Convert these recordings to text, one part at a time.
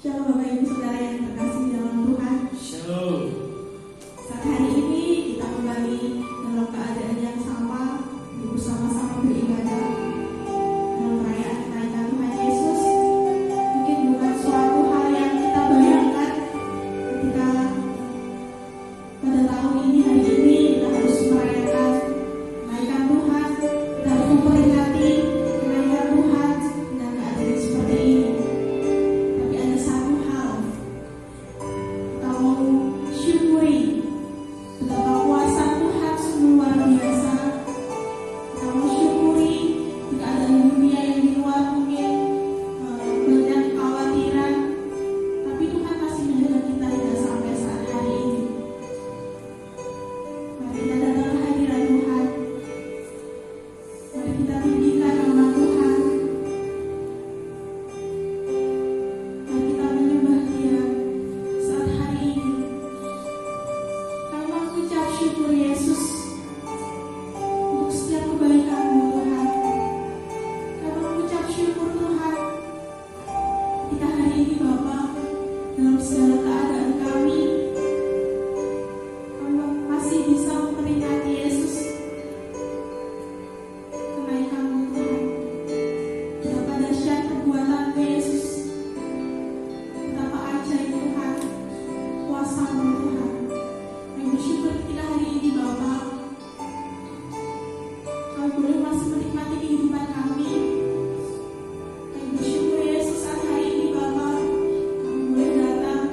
Shalom Bapak Ibu Saudara yang terkasih dalam Tuhan. Shalom. Saat hari ini kita kembali dalam keadaan yang sama, bersama-sama beribadah dalam perayaan kenaikan Tuhan Yesus. Mungkin bukan suatu hal yang kita bayangkan ketika pada tahun ini, hari ini kita harus merayakan kenaikan Tuhan, kita harus memperingati kenaikan Tuhan dengan keadaan seperti ini. Tapi ada satu hal, kita mau syukuri betapa kuasa Tuhan sungguh luar biasa. Kita mau syukuri di keadaan dunia yang di luar mungkin banyak kekhawatiran, tapi Tuhan masih menjaga kita hingga sampai saat hari ini. Mari kita datang ke hadirat Tuhan. Mari kita tinggikan nama Tuhan. Mari kita menyembah Dia saat hari ini. Kami mengucap syukur Yesus untuk setiap kebaikan-Mu Tuhan. Kami mengucap syukur Tuhan ketika hari ini Bapa, dalam segala keadaan kami masih bisa memperingati Yesus kenaikan-Mu Tuhan. Betapa dahsyat perbuatan-Mu Yesus, betapa ajaib Tuhan kuasa-Mu Tuhan. Kami bersyukur ketika hari ini Bapa, kami boleh masih menikmati kehidupan kami. Kami bersyukur Yesus saat hari ini Bapa, kami boleh datang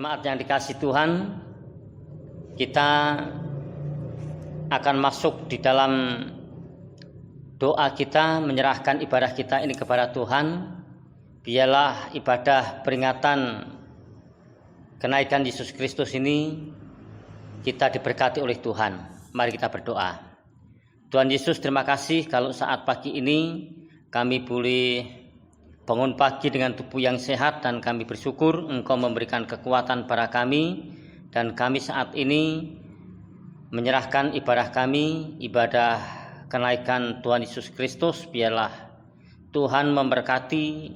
Jemaat yang dikasihi Tuhan, kita akan masuk di dalam doa kita, menyerahkan ibadah kita ini kepada Tuhan. Biarlah ibadah peringatan kenaikan Yesus Kristus ini kita diberkati oleh Tuhan. Mari kita berdoa. Tuhan Yesus, terima kasih kalau saat pagi ini kami boleh bangun pagi dengan tubuh yang sehat, dan kami bersyukur Engkau memberikan kekuatan pada kami, dan kami saat ini menyerahkan ibadah kami, ibadah kenaikan Tuhan Yesus Kristus. Biarlah Tuhan memberkati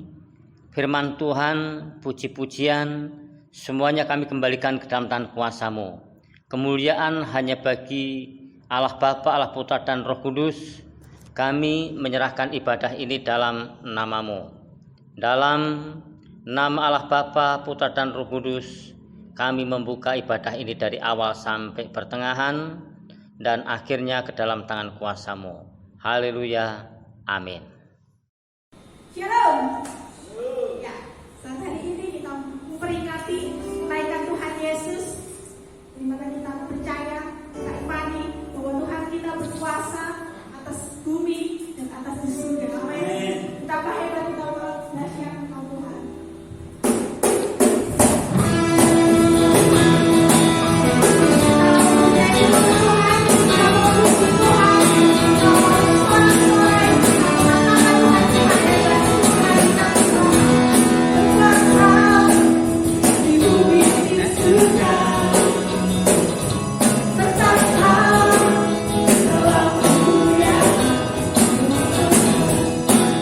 firman Tuhan, puji-pujian, semuanya kami kembalikan ke dalam tangan kuasa-Mu. Kemuliaan hanya bagi Allah Bapa, Allah Putra dan Roh Kudus. Kami menyerahkan ibadah ini dalam nama-Mu. Dalam nama Allah Bapa, Putra dan Roh Kudus, kami membuka ibadah ini dari awal sampai pertengahan dan akhirnya ke dalam tangan kuasa-Mu. Haleluya. Amin. Shalom. Ya, saat hari ini kita memperingati kenaikan Tuhan Yesus, di mana kita percaya, kita imani bahwa Tuhan kita berkuasa atas bumi dan atas di surga. Amin. Betapa hebat, betapa dahsyat Engkau Tuhan.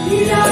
Tidak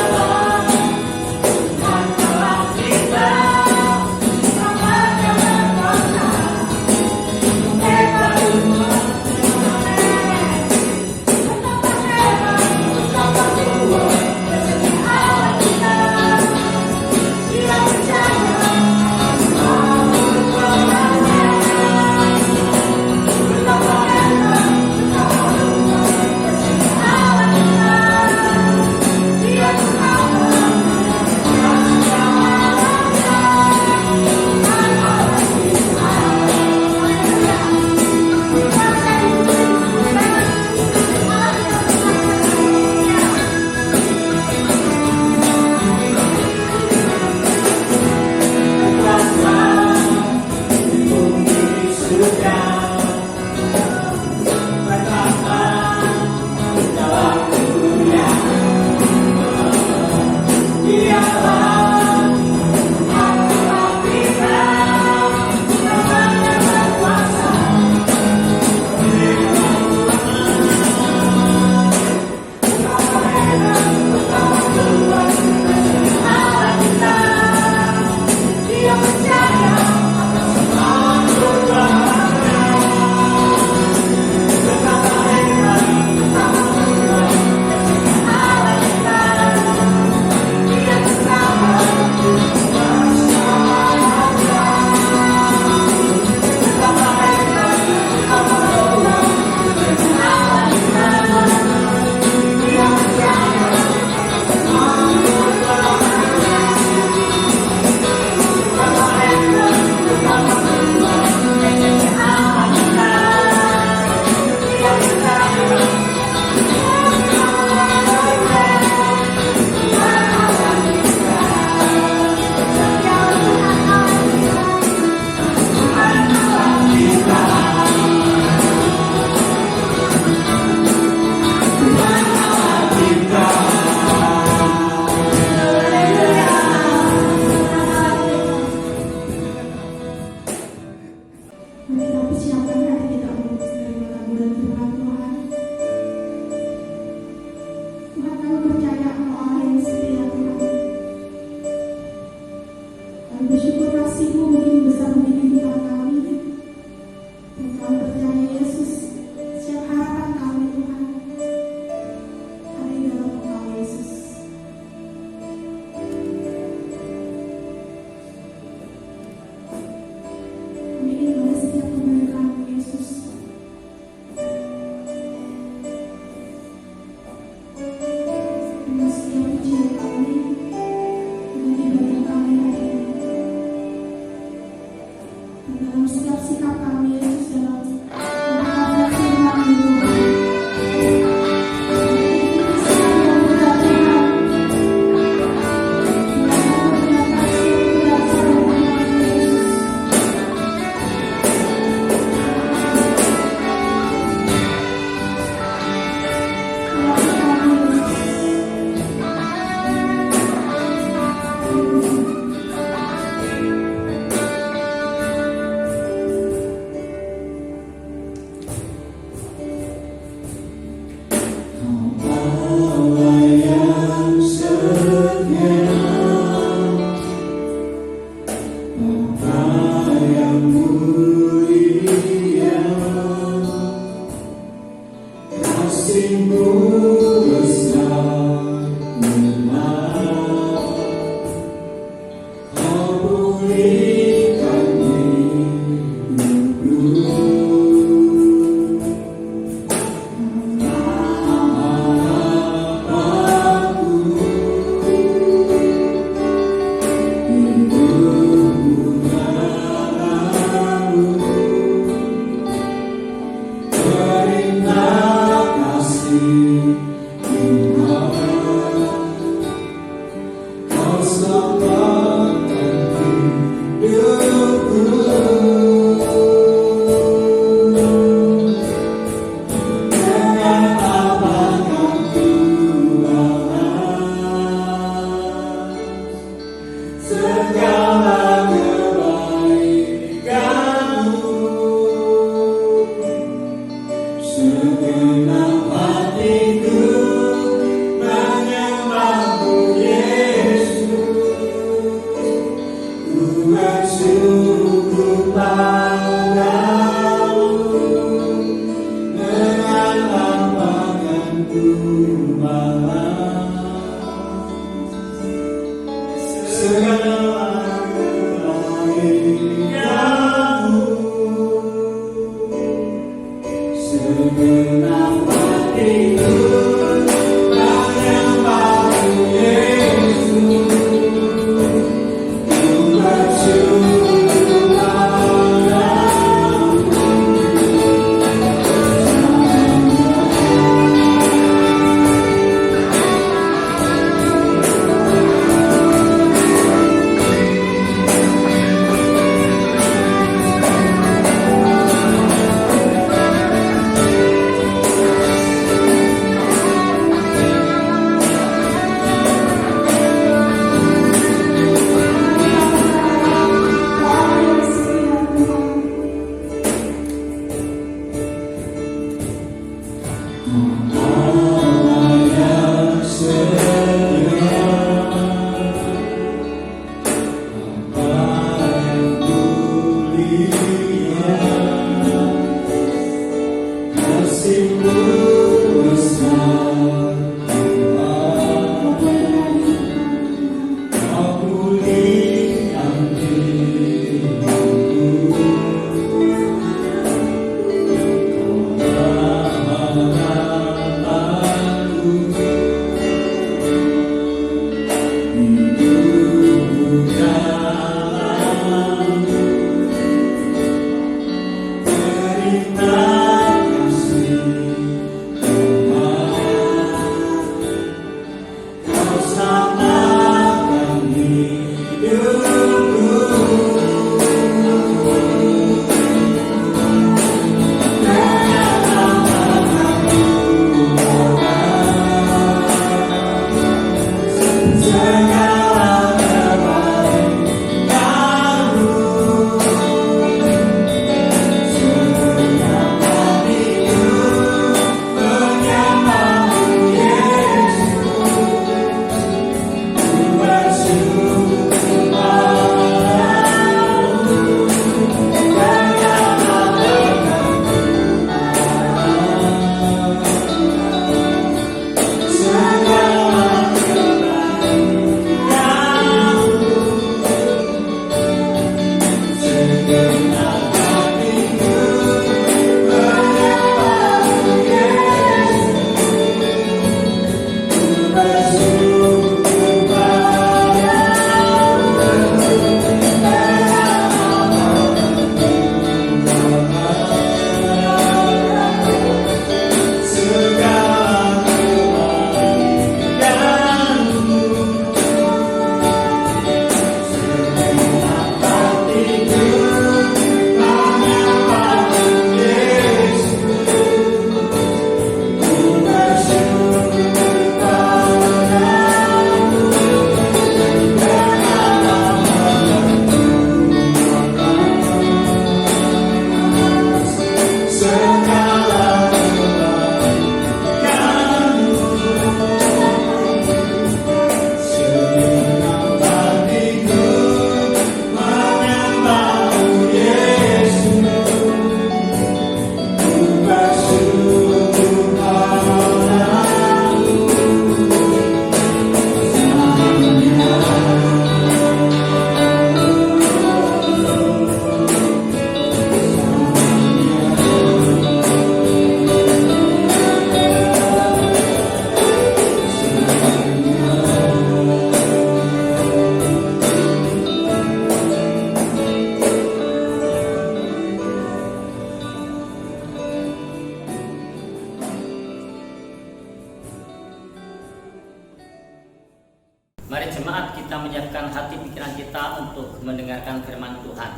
Mari jemaat kita menyiapkan hati pikiran kita untuk mendengarkan firman Tuhan.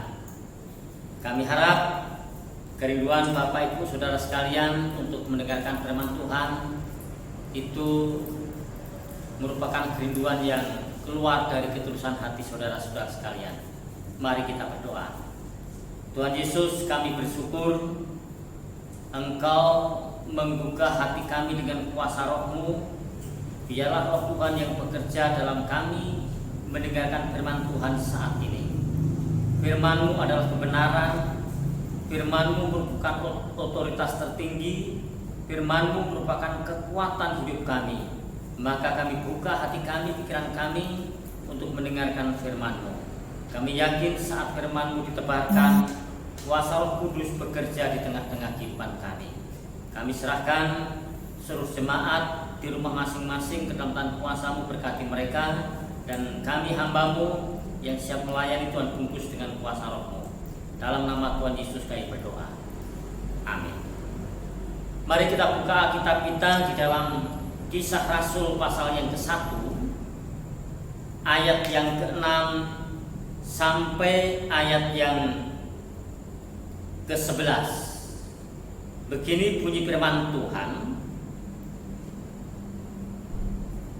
Kami harap kerinduan Bapak Ibu Saudara sekalian untuk mendengarkan firman Tuhan itu merupakan kerinduan yang keluar dari ketulusan hati saudara-saudara sekalian. Mari kita berdoa. Tuhan Yesus, kami bersyukur Engkau menggugah hati kami dengan kuasa Roh-Mu. Biarlah Roh Tuhan yang bekerja dalam kami mendengarkan firman Tuhan saat ini. Firman-Mu adalah kebenaran, Firman-Mu merupakan otoritas tertinggi, Firman-Mu merupakan kekuatan hidup kami. Maka kami buka hati kami, pikiran kami, untuk mendengarkan firman-Mu. Kami yakin saat firman-Mu ditebarkan, kuasa Roh Kudus bekerja di tengah-tengah kehidupan kami. Kami serahkan seluruh jemaat di rumah masing-masing ke dalam tangan kuasa-Mu, berkati mereka, dan kami hamba-Mu yang siap melayani Tuhan bungkus dengan kuasa Roh-Mu. Dalam nama Tuhan Yesus kami berdoa. Amin. Mari kita buka Alkitab kita di dalam Kisah Rasul pasal yang ke-1 ayat yang ke-6 sampai ayat yang ke-11. Begini bunyi firman Tuhan.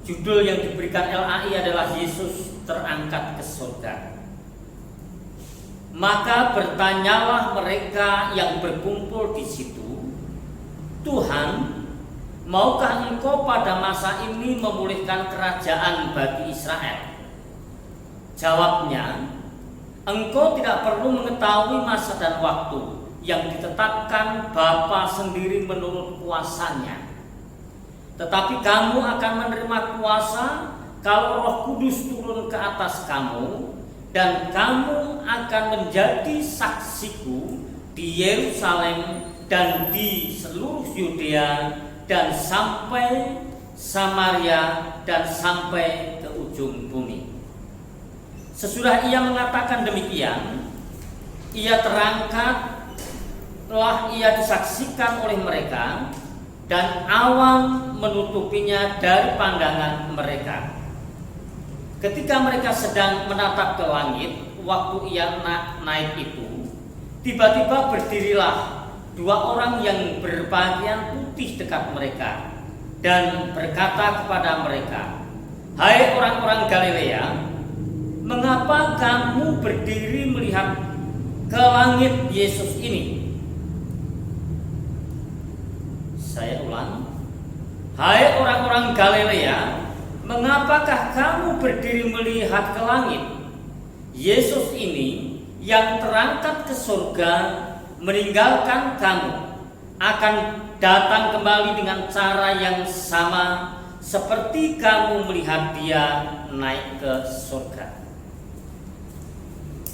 Judul yang diberikan LAI adalah Yesus terangkat ke surga. Maka bertanyalah mereka yang berkumpul di situ, Tuhan, maukah Engkau pada masa ini memulihkan kerajaan bagi Israel? Jawabnya, Engkau tidak perlu mengetahui masa dan waktu yang ditetapkan Bapa sendiri menurut kuasanya. Tetapi kamu akan menerima kuasa kalau Roh Kudus turun ke atas kamu, dan kamu akan menjadi saksiku di Yerusalem dan di seluruh Yudea dan sampai Samaria dan sampai ke ujung bumi. Sesudah ia mengatakan demikian, ia terangkatlah, ia disaksikan oleh mereka, dan awan menutupinya dari pandangan mereka. Ketika mereka sedang menatap ke langit, waktu ia naik itu, tiba-tiba berdirilah dua orang yang berpakaian putih dekat mereka dan berkata kepada mereka, "Hai orang-orang Galilea, mengapa kamu berdiri melihat ke langit Yesus ini?" Saya ulang. "Hai orang-orang Galilea, mengapakah kamu berdiri melihat ke langit? Yesus ini yang terangkat ke surga meninggalkan kamu akan datang kembali dengan cara yang sama seperti kamu melihat dia naik ke surga."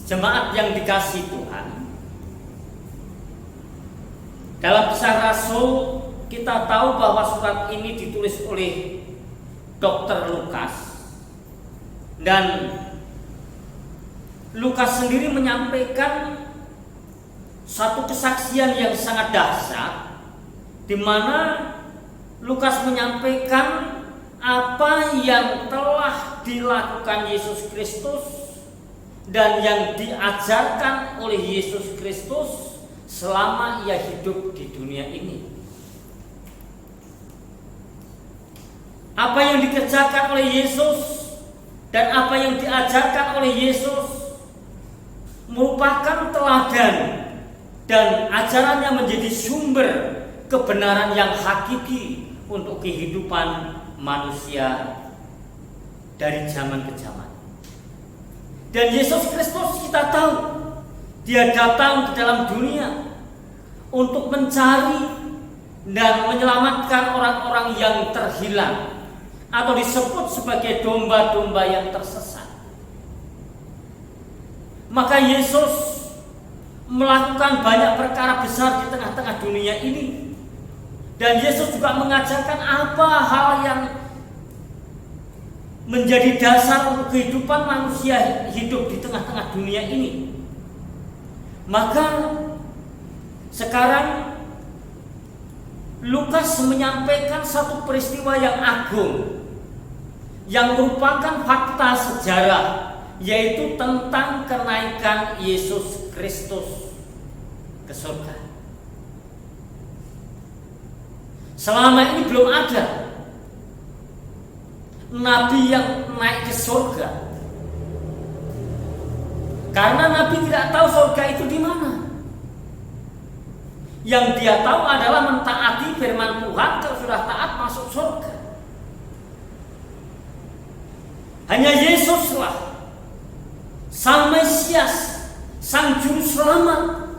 Jemaat yang dikasihi Tuhan, dalam Kisah Rasul kita tahu bahwa surat ini ditulis oleh Dr. Lukas, dan Lukas sendiri menyampaikan satu kesaksian yang sangat dahsyat, di mana Lukas menyampaikan apa yang telah dilakukan Yesus Kristus dan yang diajarkan oleh Yesus Kristus selama ia hidup di dunia ini. Apa yang dikerjakan oleh Yesus dan apa yang diajarkan oleh Yesus merupakan teladan, dan ajarannya menjadi sumber kebenaran yang hakiki untuk kehidupan manusia dari zaman ke zaman. Dan Yesus Kristus kita tahu, dia datang ke dalam dunia untuk mencari dan menyelamatkan orang-orang yang terhilang, atau disebut sebagai domba-domba yang tersesat. Maka Yesus melakukan banyak perkara besar di tengah-tengah dunia ini, dan Yesus juga mengajarkan apa hal yang menjadi dasar untuk kehidupan manusia hidup di tengah-tengah dunia ini. Maka sekarang Lukas menyampaikan satu peristiwa yang agung, yang merupakan fakta sejarah, yaitu tentang kenaikan Yesus Kristus ke surga. Selama ini belum ada nabi yang naik ke surga, karena nabi tidak tahu surga itu di mana. Yang dia tahu adalah mentaati firman Tuhan, kalau sudah taat masuk surga. Hanya Yesuslah Sang Mesias, Sang Juru Selamat.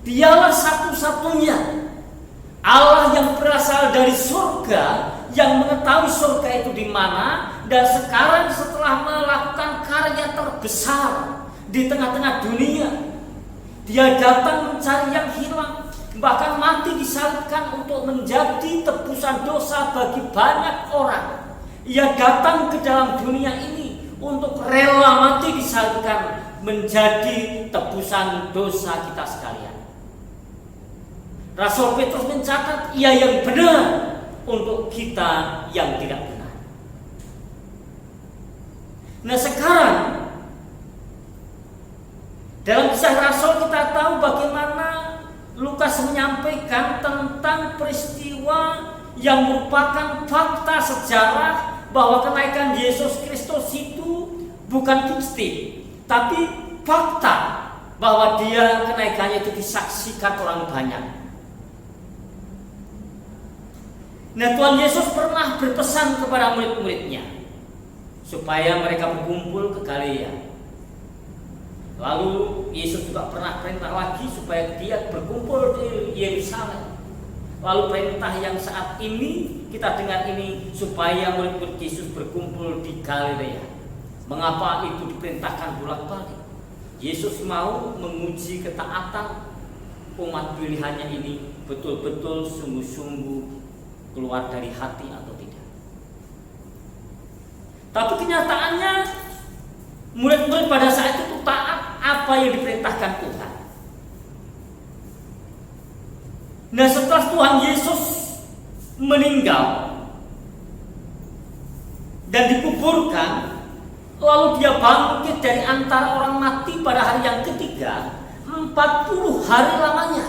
Dialah satu-satunya Allah yang berasal dari surga, yang mengetahui surga itu di mana, dan sekarang setelah melakukan di tengah-tengah dunia. Dia datang mencari yang hilang, bahkan mati disalibkan untuk menjadi tebusan dosa bagi banyak orang. Ia datang ke dalam dunia ini untuk rela mati disalibkan menjadi tebusan dosa kita sekalian. Rasul Petrus mencatat, ia yang benar untuk kita yang tidak benar. Nah sekarang dalam kisah Rasul kita tahu bagaimana Lukas menyampaikan tentang peristiwa yang merupakan fakta sejarah bahwa kenaikan Yesus Kristus itu bukan fiktif, tapi fakta bahwa dia kenaikannya itu disaksikan orang banyak. Nah Tuhan Yesus pernah berpesan kepada murid-muridnya supaya mereka berkumpul ke Galilea. Lalu Yesus juga pernah perintah lagi supaya dia berkumpul di Yerusalem. Lalu perintah yang saat ini kita dengar ini supaya murid-murid Yesus berkumpul di Galilea. Mengapa itu diperintahkan bolak-balik? Yesus mau menguji ketaatan umat pilihannya ini betul-betul sungguh-sungguh keluar dari hati atau tidak. Tapi kenyataannya murid-murid pada saat itu taat apa yang diperintahkan Tuhan. Nah setelah Tuhan Yesus meninggal dan dikuburkan, lalu dia bangkit dari antara orang mati pada hari yang ketiga, 40 hari lamanya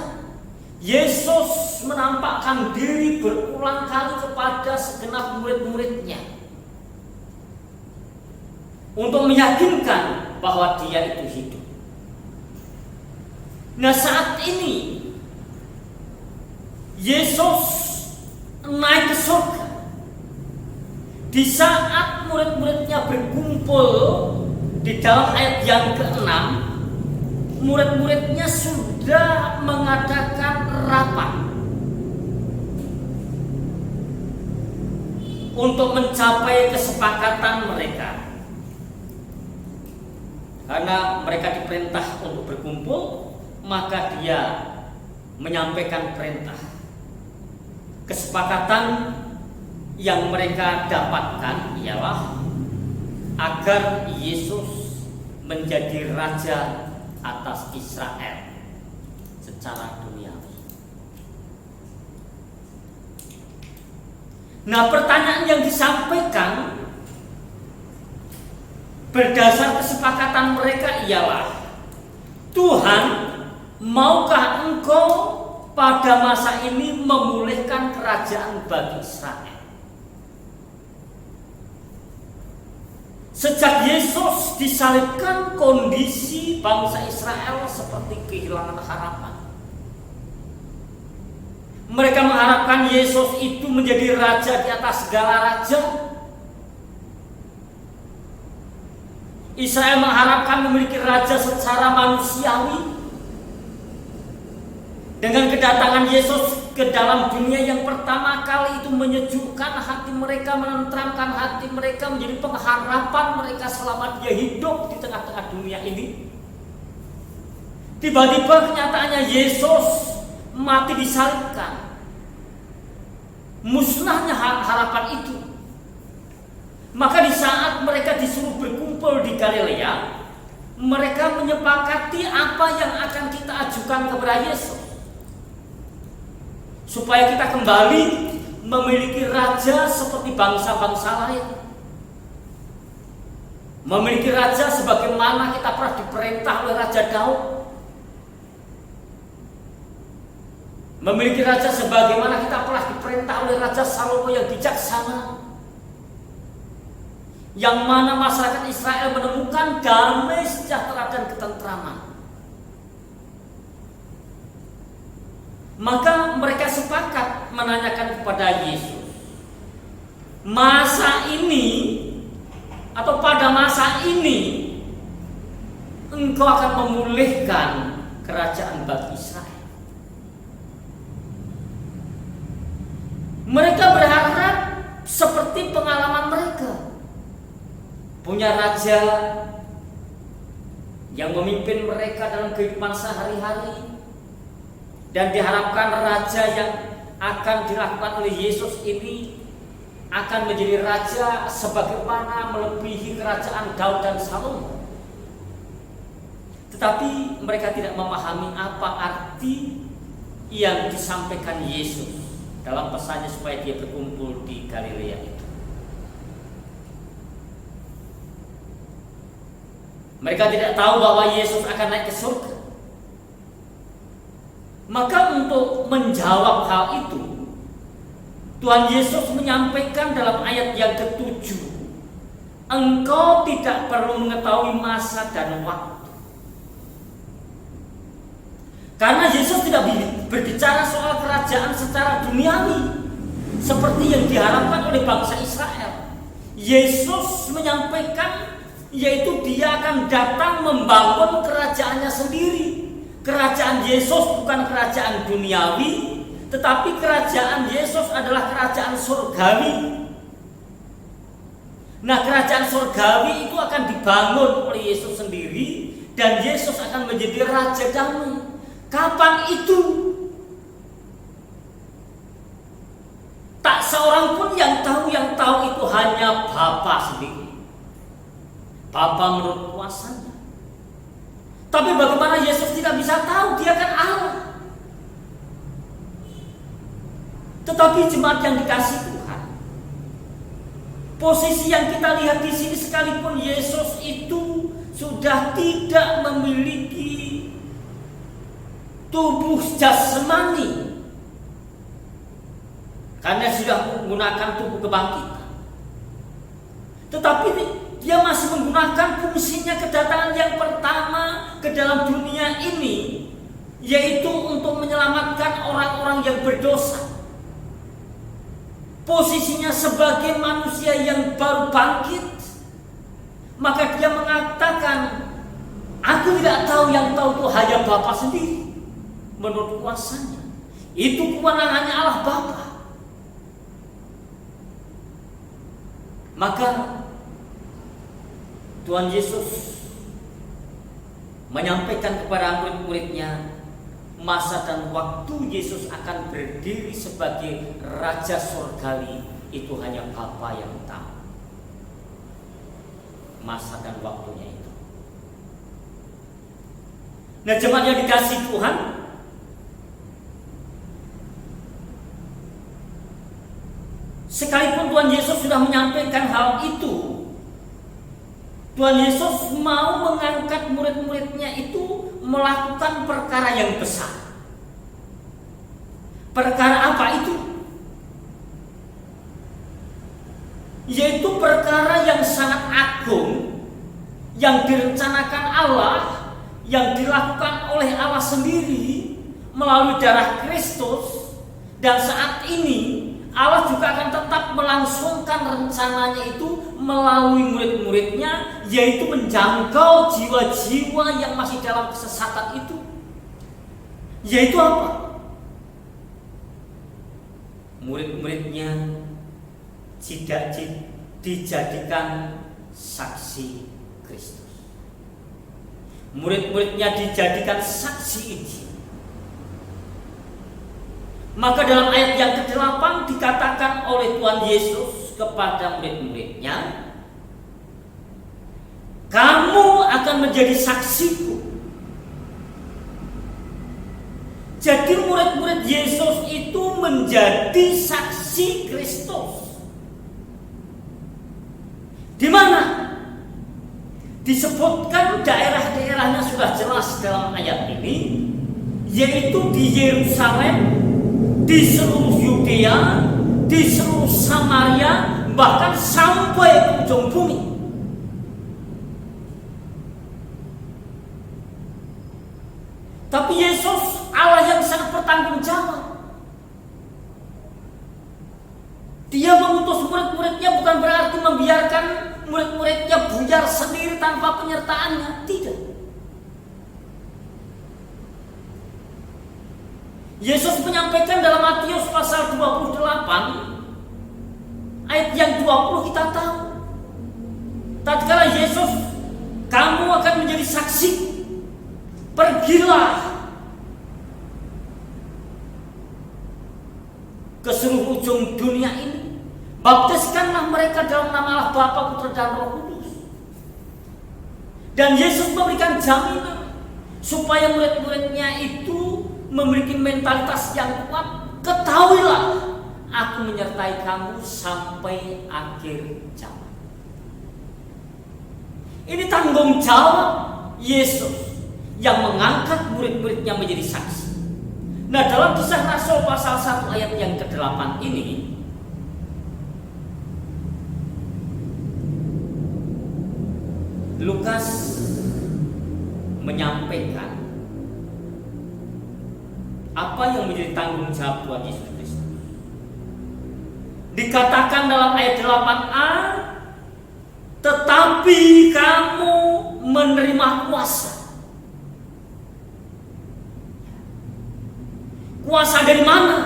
Yesus menampakkan diri berulang kali kepada segenap murid-muridnya untuk meyakinkan bahwa dia itu hidup. Nah saat ini Yesus naik ke surga. Di saat murid-muridnya berkumpul di dalam ayat yang ke-6, murid-muridnya sudah mengadakan rapat untuk mencapai kesepakatan mereka. Karena mereka diperintah untuk berkumpul, maka dia menyampaikan perintah. Kesepakatan yang mereka dapatkan ialah agar Yesus menjadi raja atas Israel secara duniawi. Nah, pertanyaan yang disampaikan berdasar kesepakatan mereka ialah, Tuhan, maukah Engkau pada masa ini memulihkan kerajaan bagi Israel? Sejak Yesus disalibkan, kondisi bangsa Israel seperti kehilangan harapan. Mereka mengharapkan Yesus itu menjadi raja di atas segala raja. Israel mengharapkan memiliki raja secara manusiawi. Dengan kedatangan Yesus ke dalam dunia yang pertama kali itu menyejukkan hati mereka, menenteramkan hati mereka, menjadi pengharapan mereka selama dia hidup di tengah-tengah dunia ini. Tiba-tiba kenyataannya Yesus mati disalibkan. Musnahnya harapan itu. Maka di saat mereka disuruh berkumpul di Galilea, mereka menyepakati apa yang akan kita ajukan kepada Yesus, supaya kita kembali memiliki raja seperti bangsa-bangsa lain. Memiliki raja sebagaimana kita pernah diperintah oleh Raja Daud. Memiliki raja sebagaimana kita pernah diperintah oleh Raja Salomo yang bijaksana. Yang mana masyarakat Israel menemukan damai, sejahtera, dan ketentraman. Maka mereka sepakat menanyakan kepada Yesus, masa ini atau pada masa ini Engkau akan memulihkan kerajaan bagi Israel. Mereka berharap seperti pengalaman mereka, punya raja yang memimpin mereka dalam kehidupan sehari-hari. Dan diharapkan raja yang akan dilakukan oleh Yesus ini akan menjadi raja sebagaimana melebihi kerajaan Daud dan Salomo. Tetapi mereka tidak memahami apa arti yang disampaikan Yesus dalam pesannya supaya dia berkumpul di Galilea itu. Mereka tidak tahu bahwa Yesus akan naik ke surga. Maka untuk menjawab hal itu, Tuhan Yesus menyampaikan dalam ayat yang ke-7, engkau tidak perlu mengetahui masa dan waktu. Karena Yesus tidak berbicara soal kerajaan secara duniawi seperti yang diharapkan oleh bangsa Israel. Yesus menyampaikan yaitu dia akan datang membangun kerajaannya sendiri. Kerajaan Yesus bukan kerajaan duniawi, tetapi kerajaan Yesus adalah kerajaan surgawi. Nah, kerajaan surgawi itu akan dibangun oleh Yesus sendiri dan Yesus akan menjadi raja damai. Kapan itu? Tak seorang pun yang tahu itu hanya Bapa sendiri. Bapa menurut kuasanya. Tapi bagaimana Yesus tidak bisa tahu? Dia kan Allah. Tetapi jemaat yang dikasihi Tuhan, posisi yang kita lihat di sini sekalipun Yesus itu sudah tidak memiliki tubuh jasmani karena sudah menggunakan tubuh kebangkitan, tetapi dia masih menggunakan fungsinya kedatangan yang pertama ke dalam dunia ini, yaitu untuk menyelamatkan orang-orang yang berdosa. Posisinya sebagai manusia yang baru bangkit, maka dia mengatakan, aku tidak tahu, yang tahu itu hanya Bapa sendiri menurut kuasanya. Itu kewenangannya Allah Bapa. Maka Tuhan Yesus menyampaikan kepada murid-muridnya masa dan waktu Yesus akan berdiri sebagai Raja Surgawi itu hanya Bapa yang tahu. Masa dan waktunya itu. Nah, jemaat yang dikasihi Tuhan, sekalipun Tuhan Yesus sudah menyampaikan hal itu, Tuhan Yesus mau mengangkat murid-muridnya itu melakukan perkara yang besar. Perkara apa itu? Yaitu perkara yang sangat agung, yang direncanakan Allah, yang dilakukan oleh Allah sendiri melalui darah Kristus. Dan saat ini Allah juga akan tetap melangsungkan rencananya itu melalui murid-muridnya, yaitu menjangkau jiwa-jiwa yang masih dalam kesesatan itu. Yaitu apa? Murid-muridnya tidak dijadikan saksi Kristus. Murid-muridnya dijadikan saksi Injil. Maka dalam ayat yang ke-8 dikatakan oleh Tuhan Yesus kepada murid-muridnya, kamu akan menjadi saksiku. Jadi murid-murid Yesus itu menjadi saksi Kristus. Di mana? Disebutkan daerah-daerahnya sudah jelas dalam ayat ini, yaitu di Yerusalem, di seluruh Yudea, di seluruh Samaria, bahkan sampai ke ujung bumi. Tapi Yesus Allah yang sangat bertanggung jawab. Dia mengutus murid-muridnya bukan berarti membiarkan murid-muridnya buyar sendiri tanpa penyertaannya. Tidak. Yesus menyampaikan dalam Matius pasal 28 ayat yang 20 kita tahu. Tatkala Yesus, kamu akan menjadi saksi pergilah ke seluruh ujung dunia ini, baptiskanlah mereka dalam nama Allah Bapa, Putra dan Roh Kudus. Dan Yesus memberikan jaminan supaya murid-muridnya itu memiliki mentalitas yang kuat. Ketahuilah, aku menyertai kamu sampai akhir zaman. Ini tanggung jawab Yesus yang mengangkat murid-muridnya menjadi saksi. Nah, dalam Kisah Rasul pasal 1 ayat yang ke-8 ini, Lukas menyampaikan apa yang menjadi tanggung jawab Tuhan Yesus Kristus. Dikatakan dalam ayat 8a, tetapi kamu menerima kuasa. Kuasa dari mana?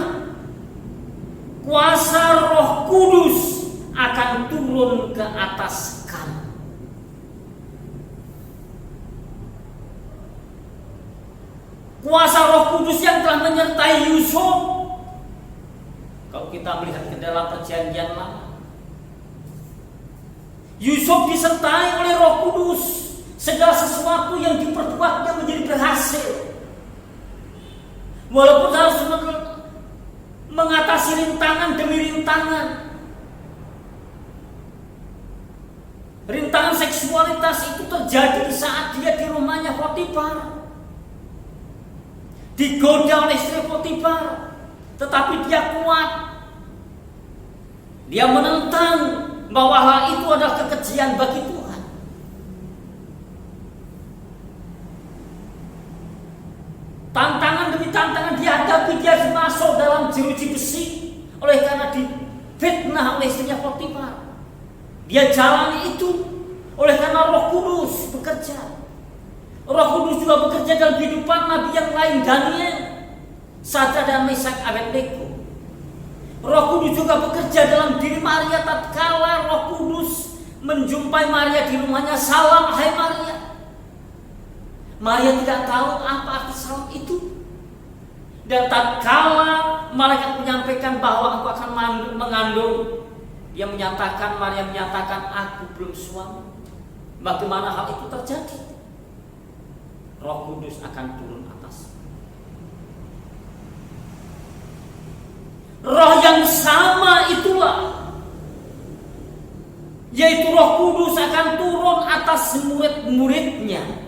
Kuasa Roh Kudus akan turun ke atas kamu. Kuasa Roh Kudus yang telah menyertai Yusuf. Kalau kita melihat ke dalam Perjanjian Lama, Yusuf disertai oleh Roh Kudus. Segala sesuatu yang diperbuatnya menjadi berhasil. Walaupun harus mengatasi rintangan demi rintangan. Rintangan seksualitas itu terjadi saat dia di rumahnya Potifar. Digoda oleh istri Potifar, tetapi dia kuat. Dia menentang bahwa hal itu adalah kekejian bagi Tuhan. Tantangan demi tantangan dihadapi, dia masuk dalam jeruji besi oleh karena difitnah oleh istrinya Potifar. Dia jalani itu oleh karena Roh Kudus bekerja. Roh Kudus juga bekerja dalam kehidupan nabi yang lain, Daniel, Sadrak dan Mesak Abednego. Roh Kudus juga bekerja dalam diri Maria tatkala Roh Kudus menjumpai Maria di rumahnya. Salam, hai Maria. Maria tidak tahu apa arti salam itu. Dan tatkala malaikat menyampaikan bahwa aku akan mengandung, Maria menyatakan, aku belum suami. Bagaimana hal itu terjadi? Roh Kudus akan turun atas. Roh yang sama itulah, yaitu Roh Kudus akan turun atas murid-muridnya.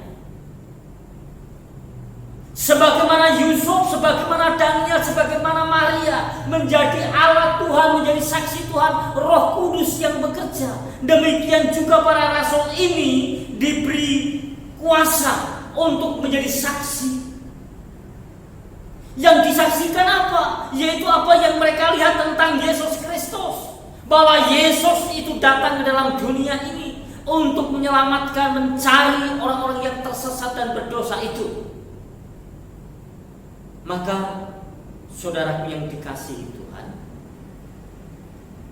Sebagaimana Yusuf, sebagaimana Daniel, sebagaimana Maria menjadi alat Tuhan, menjadi saksi Tuhan, Roh Kudus yang bekerja. Demikian juga para rasul ini diberi kuasa untuk menjadi saksi. Yang disaksikan apa? Yaitu apa yang mereka lihat tentang Yesus Kristus. Bahwa Yesus itu datang ke dalam dunia ini untuk menyelamatkan, mencari orang-orang yang tersesat dan berdosa itu. Maka saudaraku yang dikasihi Tuhan,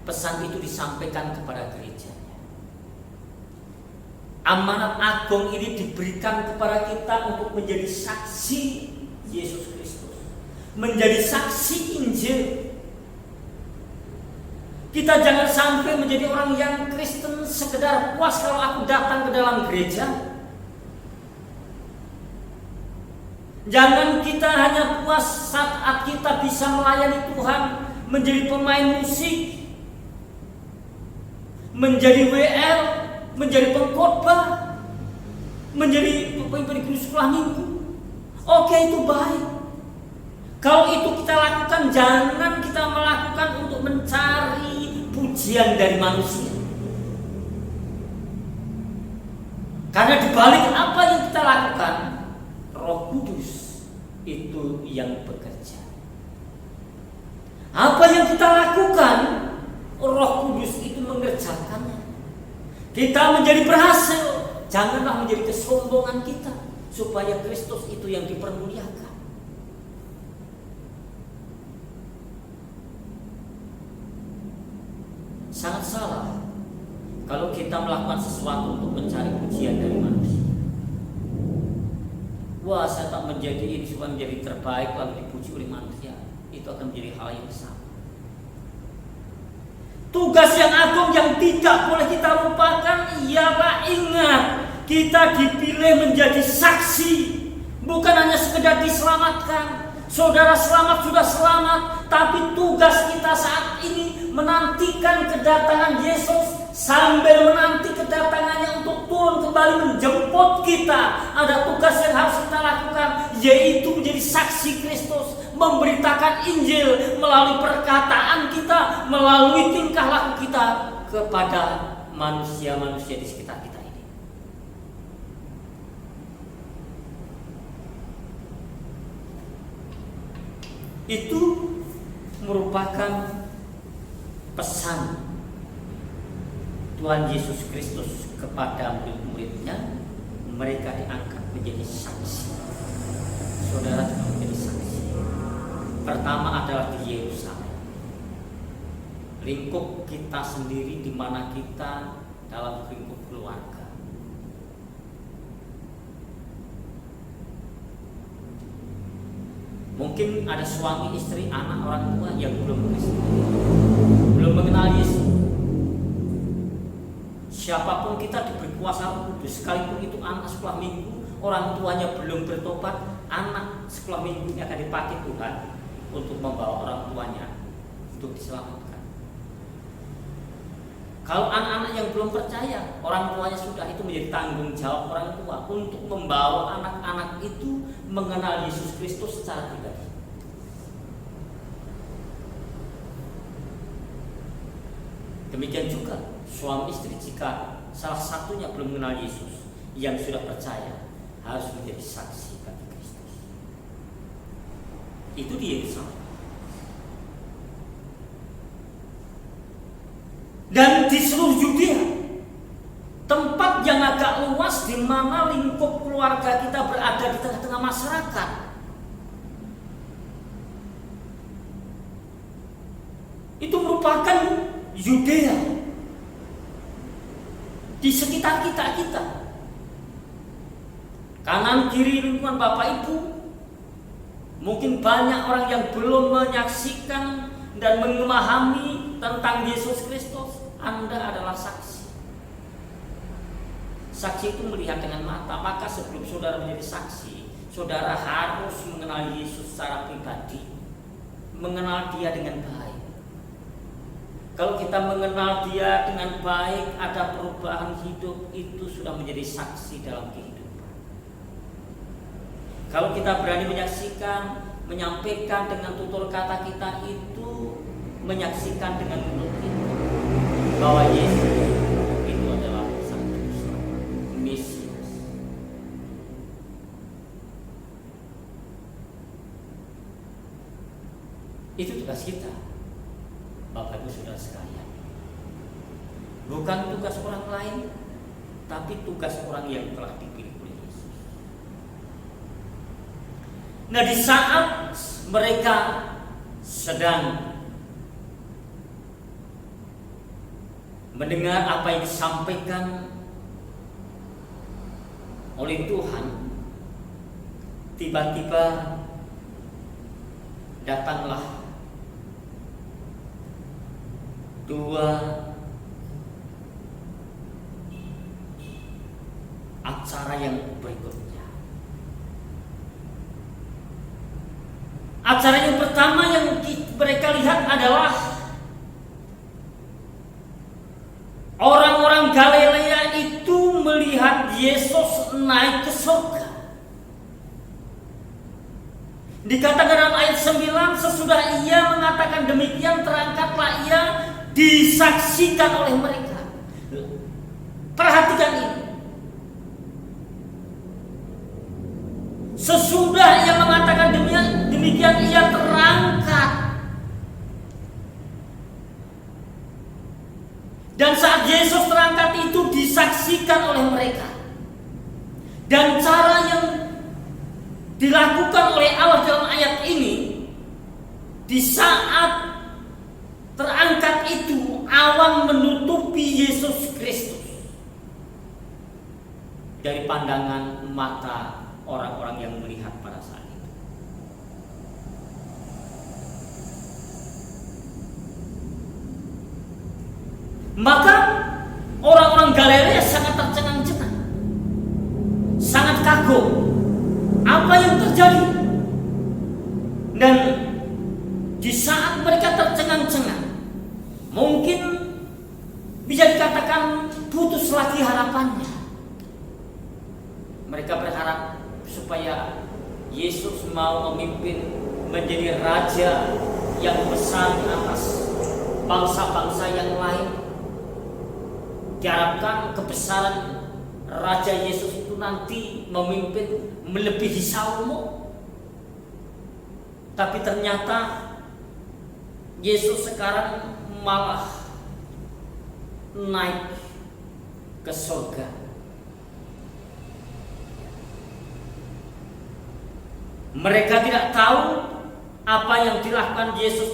pesan itu disampaikan kepada gereja. Amanat agung ini diberikan kepada kita untuk menjadi saksi Yesus Kristus, menjadi saksi Injil. Kita jangan sampai menjadi orang yang Kristen sekedar puas kalau aku datang ke dalam gereja. Jangan kita hanya puas saat kita bisa melayani Tuhan, menjadi pemain musik, menjadi WL, menjadi pengkhotbah, menjadi pemimpin guru sekolah minggu. Oke, itu baik. Kalau itu kita lakukan, jangan kita melakukan untuk mencari pujian dari manusia. Karena dibalik apa yang kita lakukan, Roh Kudus itu yang bekerja. Apa yang kita lakukan, Roh Kudus itu mengerjakannya. Kita menjadi berhasil, janganlah menjadi kesombongan kita, supaya Kristus itu yang dipermuliakan. Sangat salah kalau kita melakukan sesuatu untuk mencari pujian dari manusia. wah saya tak menjadi ini supaya menjadi terbaik lalu dipuji oleh manusia, itu akan menjadi hal yang sama. Tugas yang agung yang tidak boleh kita lupakan ialah ingat kita dipilih menjadi saksi, bukan hanya sekedar diselamatkan. Saudara selamat sudah selamat, tapi tugas kita saat ini menantikan kedatangan Yesus, sambil menanti kedatangannya untuk turun kembali menjemput kita. Ada tugas yang harus kita lakukan, yaitu menjadi saksi Kristus, memberitakan Injil melalui perkataan kita, melalui tingkah laku kita kepada manusia-manusia di sekitar kita ini. Itu merupakan pesan Tuhan Yesus Kristus kepada murid-muridnya. Mereka diangkat menjadi saksi. Saudara juga menjadi saksi. Pertama adalah di Yerusalem, lingkup kita sendiri, di mana kita dalam lingkup keluarga. Mungkin ada suami, istri, anak, orang tua yang belum Kristen, belum mengenal Yesus. Siapapun kita diberi kuasa Roh Kudus, sekalipun itu anak sekolah minggu, orang tuanya belum bertobat, anak sekolah minggu ini akan dipakai Tuhan untuk membawa orang tuanya untuk diselamatkan. Kalau anak-anak yang belum percaya, orang tuanya sudah, itu menjadi tanggung jawab orang tua untuk membawa anak-anak itu mengenal Yesus Kristus secara pribadi. Demikian juga suami istri, jika salah satunya belum mengenal Yesus, yang sudah percaya harus menjadi saksi bagi Kristus. Itu dia Yerusalem. Dan di seluruh Yudea, tempat yang agak luas di mana lingkup keluarga kita berada di tengah-tengah masyarakat. Itu merupakan Yudea di sekitar kita. Kanan kiri lingkungan Bapak Ibu, mungkin banyak orang yang belum menyaksikan dan memahami tentang Yesus Kristus. Anda adalah saksi. Saksi itu melihat dengan mata. Maka sebelum saudara menjadi saksi, saudara harus mengenal Yesus secara pribadi, mengenal Dia dengan baik. Kalau kita mengenal Dia dengan baik, ada perubahan hidup, itu sudah menjadi saksi dalam kehidupan. Kalau kita berani menyaksikan, menyampaikan dengan tutur kata kita, itu menyaksikan dengan mulut kita bahwa Yesus itu adalah satu Mesias. Itu tugas kita, Bapak Ibu Saudara sekalian. Bukan tugas orang lain, tapi tugas orang yang telah dipilih oleh Yesus. Nah, di saat mereka sedang mendengar apa yang disampaikan oleh Tuhan, tiba-tiba datanglah dua acara yang berikutnya. Acara yang pertama yang mereka lihat adalah orang-orang Galilea itu melihat Yesus naik ke surga. Dikatakan dalam ayat 9, sesudah ia mengatakan demikian, terangkatlah ia, disaksikan oleh mereka. Perhatikan ini. Sesudah ia mengatakan demikian, ia terangkat. Dan saat Yesus terangkat itu disaksikan oleh mereka. Dan cara yang dilakukan oleh Allah dalam ayat ini, di saat terangkat itu, awan menutupi Yesus Kristus dari pandangan mata orang-orang yang melihat pada saat itu. Maka orang-orang Galilea sangat tercengang-cengang, sangat kagum apa yang terjadi. Dan di saat mereka tercengang-cengang, mungkin bisa dikatakan putus lagi harapannya. Mereka berharap supaya Yesus mau memimpin menjadi raja yang besar di atas bangsa-bangsa yang lain. Diharapkan kebesaran Raja Yesus itu nanti memimpin melebihi Salomo. Tapi ternyata Yesus sekarang malah naik ke surga. Mereka tidak tahu apa yang dilakukan Yesus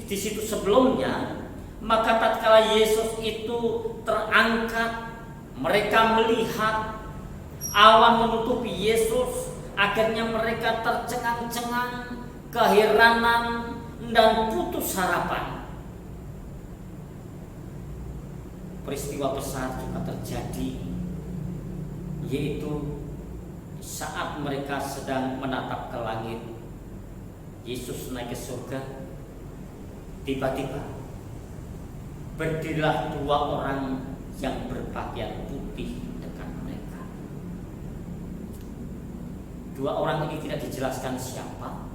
di situ sebelumnya. Maka tatkala Yesus itu terangkat, mereka melihat awan menutupi Yesus. Akhirnya mereka tercengang-cengang, keheranan, dan putus harapan. Peristiwa besar juga terjadi, yaitu saat mereka sedang menatap ke langit, Yesus naik ke surga. Tiba-tiba berdirilah dua orang yang berpakaian putih dekat mereka. Dua orang ini tidak dijelaskan siapa,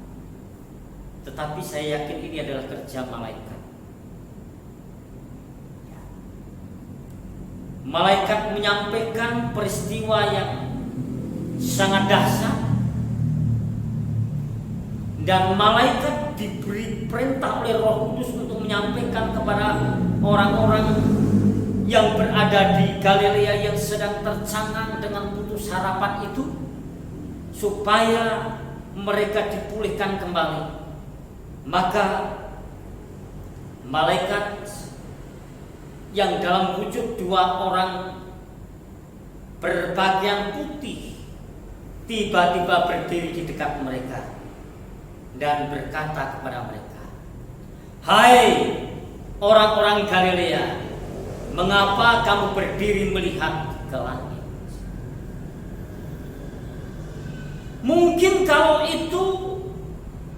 tetapi saya yakin ini adalah kerja malaikat. Malaikat menyampaikan peristiwa yang sangat dahsyat, dan malaikat diberi perintah oleh Roh Kudus untuk menyampaikan kepada orang-orang yang berada di Galilea yang sedang tercengang dengan putus harapan itu, supaya mereka dipulihkan kembali. Maka malaikat yang dalam wujud dua orang berpakaian putih tiba-tiba berdiri di dekat mereka dan berkata kepada mereka, "Hai orang-orang Galilea, mengapa kamu berdiri melihat ke langit?" Mungkin kalau itu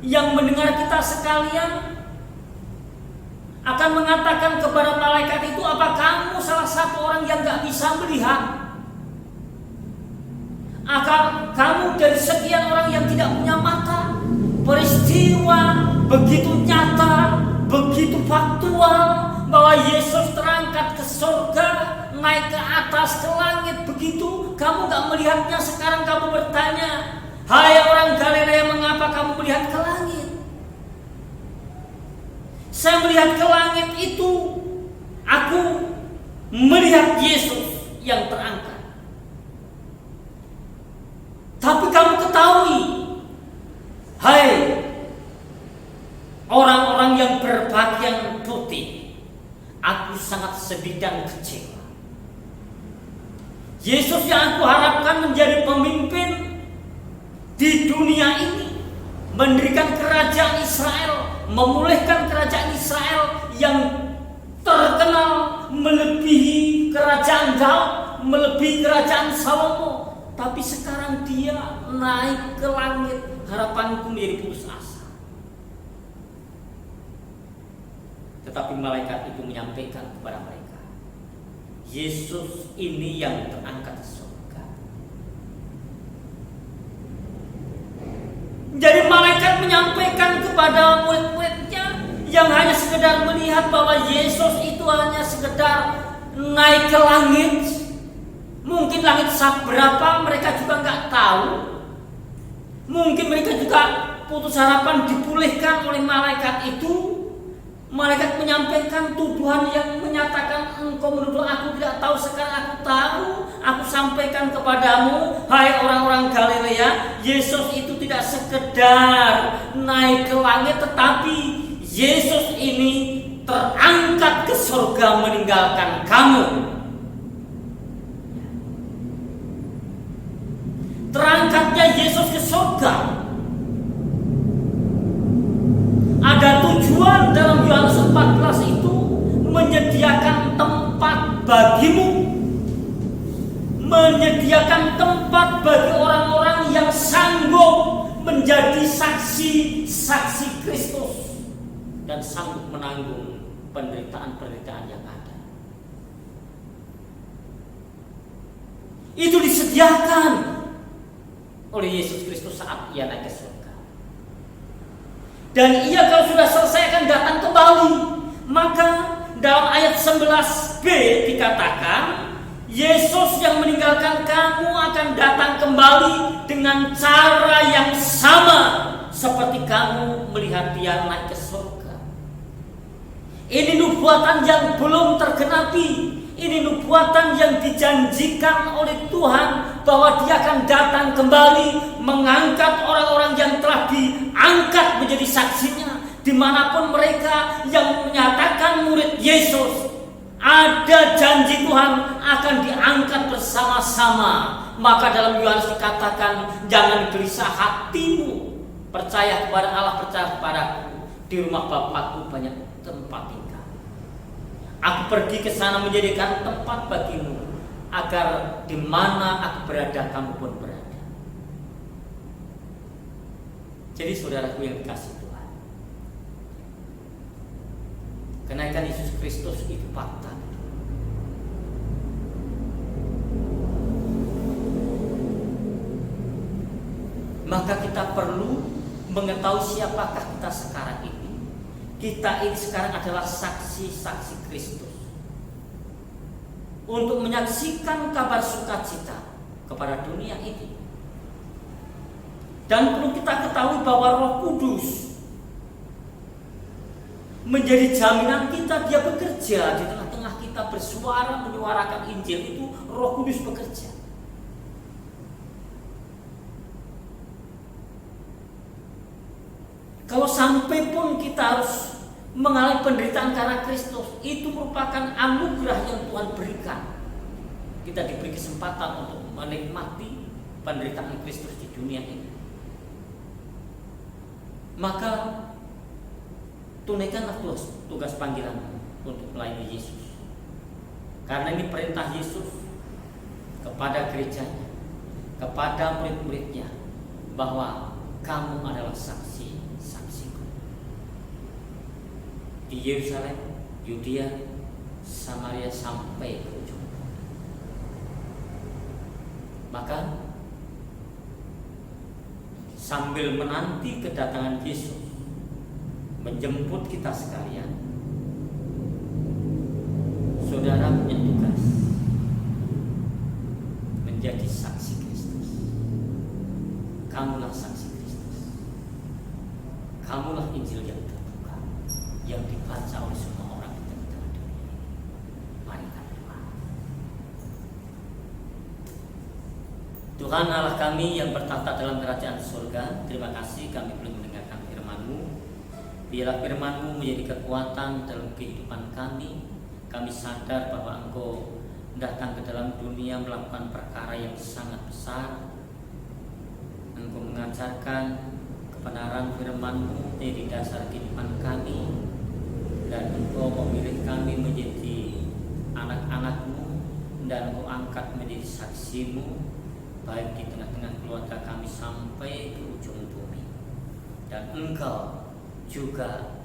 yang mendengar kita sekalian akan mengatakan kepada malaikat itu, "Apa kamu salah satu orang yang gak bisa melihat? Akan kamu dari sekian orang yang tidak punya mata? Peristiwa begitu nyata, begitu faktual bahwa Yesus terangkat ke surga, naik ke atas ke langit, begitu kamu gak melihatnya. Sekarang kamu bertanya, hai orang Galilea, mengapa kamu melihat ke langit?" Saya melihat ke langit itu, aku melihat Yesus yang terangkat. Tapi kamu ketahui, hai orang-orang yang berpakaian putih, aku sangat sedih dan kecewa. Yesus yang aku harapkan menjadi pemimpin di dunia ini, mendirikan kerajaan Israel, memulihkan kerajaan Israel yang terkenal melebihi kerajaan Daud, melebihi kerajaan Salomo. Tapi sekarang dia naik ke langit, harapanku menjadi putus asa. Tetapi malaikat itu menyampaikan kepada mereka, Yesus ini yang terangkat ke surga. Jadi malaikat menyampaikan kepada murid-muridnya yang hanya sekedar melihat bahwa Yesus itu hanya sekedar naik ke langit. Mungkin langit seberapa mereka juga nggak tahu. Mungkin mereka juga putus harapan dipulihkan oleh malaikat itu. Malaikat menyampaikan tuduhan yang menyatakan, "Engkau menuduh aku tidak tahu, sekarang aku tahu. Aku sampaikan kepadamu, hai orang-orang Galilea, Yesus itu tidak sekedar naik ke langit, tetapi Yesus ini terangkat ke surga meninggalkan kamu." Terangkatnya diangkatnya Yesus ke surga, ada tujuan dalam Yohanes 14 itu menyediakan tempat bagimu, menyediakan tempat bagi orang-orang yang sanggup menjadi saksi-saksi Kristus dan sanggup menanggung penderitaan-penderitaan yang ada. Itu disediakan oleh Yesus Kristus saat ia naik ke surga. Dan ia kalau sudah selesai akan datang kembali. Maka dalam ayat 11b dikatakan, Yesus yang meninggalkan kamu akan datang kembali dengan cara yang sama seperti kamu melihat dia naik ke surga. Ini nubuatan yang belum tergenapi. Ini nubuatan yang dijanjikan oleh Tuhan bahwa dia akan datang kembali mengangkat orang-orang yang telah diangkat menjadi saksinya. Dimanapun mereka yang menyatakan murid Yesus, ada janji Tuhan akan diangkat bersama-sama. Maka dalam Yohanes dikatakan, jangan gelisah hatimu, percaya kepada Allah, percaya kepadaku. Di rumah Bapakku banyak tempat tinggal. Aku pergi ke sana menjadikan tempat bagimu, agar di mana aku berada kamu pun berada. Jadi saudaraku yang dikasih Tuhan, kenaikan Yesus Kristus itu fakta. Maka kita perlu mengetahui siapakah kita sekarang ini. Kita ini sekarang adalah saksi-saksi Kristus untuk menyaksikan kabar sukacita kepada dunia ini. Dan perlu kita ketahui bahwa Roh Kudus menjadi jaminan kita. Dia bekerja di tengah-tengah kita, bersuara menyuarakan Injil. Itu Roh Kudus bekerja. Kalau sampai pun kita harus mengalami penderitaan karena Kristus, itu merupakan anugerah yang Tuhan berikan. Kita diberi kesempatan untuk menikmati penderitaan Kristus di dunia ini. Maka tunaikanlah tugas panggilan untuk melayani Yesus. Karena ini perintah Yesus kepada gerejanya, kepada murid-muridnya, bahwa kamu adalah saksiku di Yerusalem, Yudea, Samaria sampai ke ujung. Maka sambil menanti kedatangan Yesus menjemput kita sekalian, saudara punya tugas menjadi saksi Kristus. Kamulah saksi Kristus. Kamulah Injil yang terbuka, yang dibaca oleh semua orang di tengah-tengah dunia. Mari kita berdoa. Tuhan Allah kami yang bertahta dalam kerajaan surga, terima kasih kami boleh mendengarkan firman-Mu. Biarlah firman-Mu menjadi kekuatan dalam kehidupan kami. Kami sadar bahwa Engkau datang ke dalam dunia melakukan perkara yang sangat besar. Engkau mengajarkan kebenaran firman-Mu menjadi dasar kehidupan kami, dan Engkau memilih kami menjadi anak-anak-Mu, dan Engkau angkat menjadi saksi-Mu baik di tengah-tengah keluarga kami sampai ke ujung bumi. Dan Engkau juga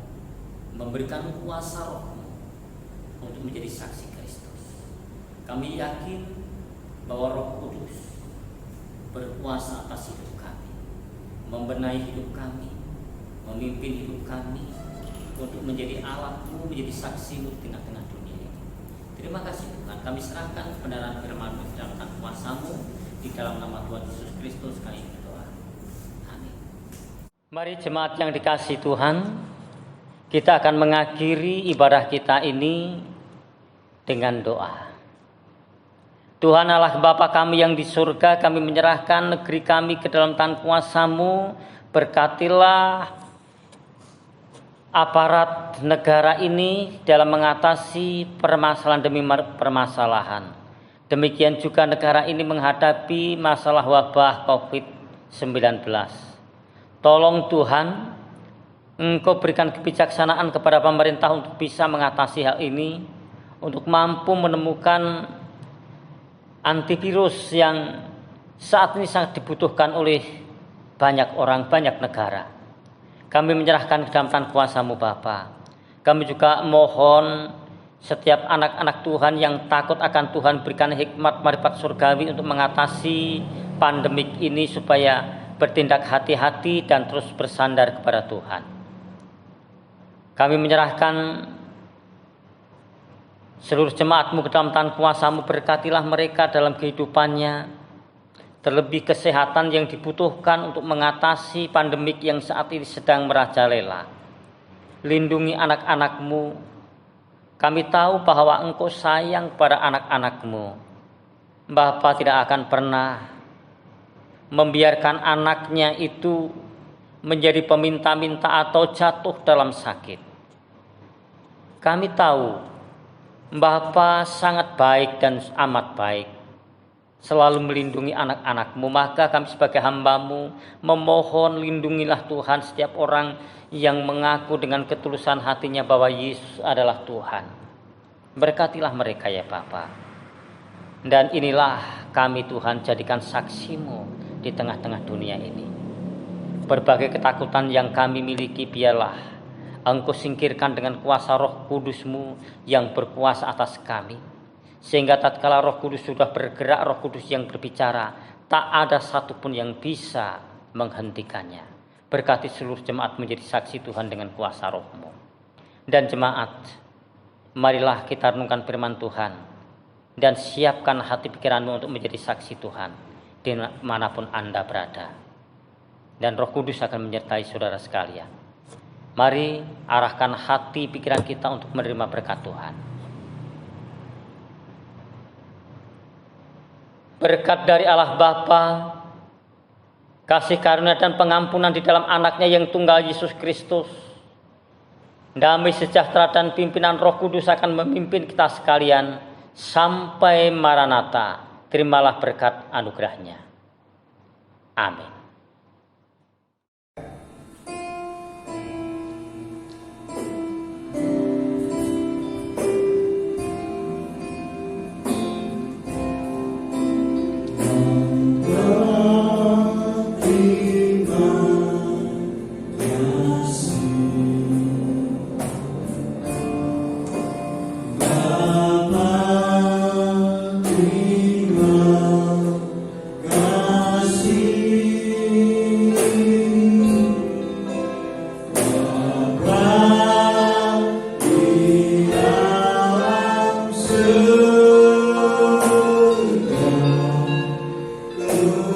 memberikan kuasa Roh-Mu untuk menjadi saksi Kristus. Kami yakin bahwa Roh Kudus berkuasa atas hidup kami, membenahi hidup kami, memimpin hidup kami untuk menjadi alat-Mu, menjadi saksi-Mu di tengah-tengah dunia ini. Terima kasih Tuhan, kami serahkan kebenaran firman-Mu di dalam tangan kuasa-Mu. Di dalam nama Tuhan Yesus Kristus kami berdoa. Amin. Mari jemaat yang dikasihi Tuhan, kita akan mengakhiri ibadah kita ini dengan doa. Tuhan Allah Bapa kami yang di surga, kami menyerahkan negeri kami ke dalam tangan kuasa-Mu. Berkatilah aparat negara ini dalam mengatasi permasalahan demi permasalahan. Demikian juga negara ini menghadapi masalah wabah COVID-19. Tolong Tuhan, Engkau berikan kebijaksanaan kepada pemerintah untuk bisa mengatasi hal ini, untuk mampu menemukan antivirus yang saat ini sangat dibutuhkan oleh banyak orang, banyak negara. Kami menyerahkan ke dalam tangan kuasa-Mu Bapa. Kami juga mohon setiap anak-anak Tuhan yang takut akan Tuhan, berikan hikmat marifat surgawi untuk mengatasi pandemik ini supaya bertindak hati-hati dan terus bersandar kepada Tuhan. Kami menyerahkan seluruh jemaat-Mu ke dalam tangan kuasa-Mu, berkatilah mereka dalam kehidupannya, terlebih kesehatan yang dibutuhkan untuk mengatasi pandemik yang saat ini sedang merajalela. Lindungi anak-anak-Mu. Kami tahu bahwa Engkau sayang pada anak-anak-Mu. Bapa tidak akan pernah membiarkan anaknya itu menjadi peminta-minta atau jatuh dalam sakit. Kami tahu Bapa sangat baik dan amat baik, selalu melindungi anak-anak-Mu. Maka kami sebagai hamba-Mu memohon, lindungilah Tuhan setiap orang yang mengaku dengan ketulusan hatinya bahwa Yesus adalah Tuhan. Berkatilah mereka ya Bapa. Dan inilah kami Tuhan, jadikan saksi-Mu di tengah-tengah dunia ini. Berbagai ketakutan yang kami miliki biarlah Engkau singkirkan dengan kuasa Roh Kudus-Mu yang berkuasa atas kami. Sehingga tatkala Roh Kudus sudah bergerak, Roh Kudus yang berbicara, tak ada satupun yang bisa menghentikannya. Berkati seluruh jemaat menjadi saksi Tuhan dengan kuasa Roh-Mu. Dan jemaat, marilah kita renungkan firman Tuhan dan siapkan hati pikiranmu untuk menjadi saksi Tuhan dimanapun Anda berada. Dan Roh Kudus akan menyertai saudara sekalian. Mari arahkan hati pikiran kita untuk menerima berkat Tuhan. Berkat dari Allah Bapa, kasih karunia dan pengampunan di dalam anaknya yang tunggal Yesus Kristus, damai sejahtera dan pimpinan Roh Kudus akan memimpin kita sekalian sampai Maranatha. Terimalah berkat anugerahnya. Amin.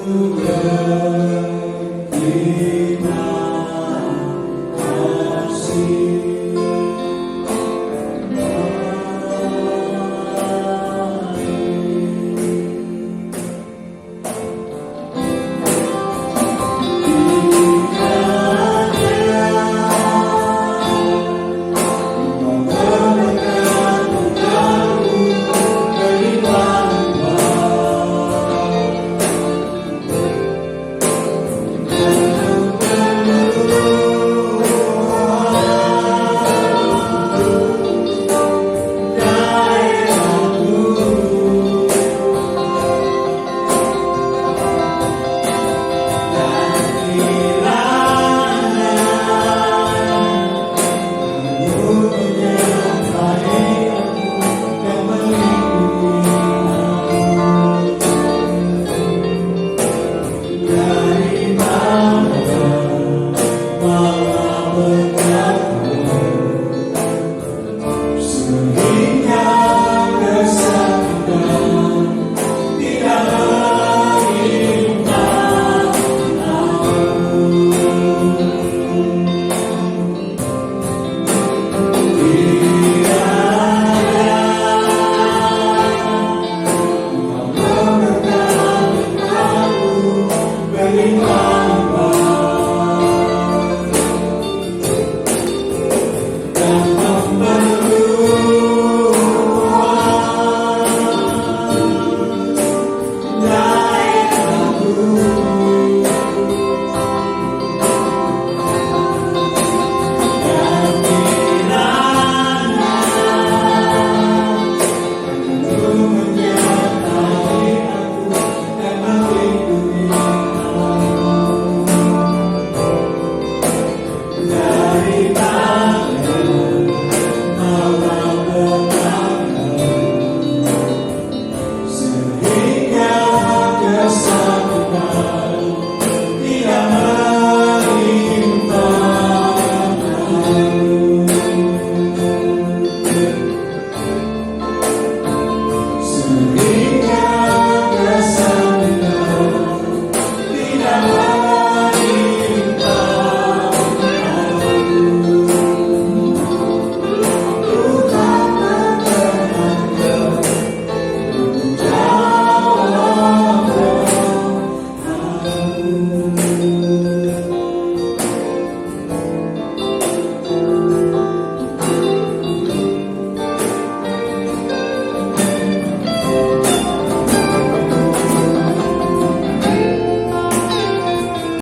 Hallelujah.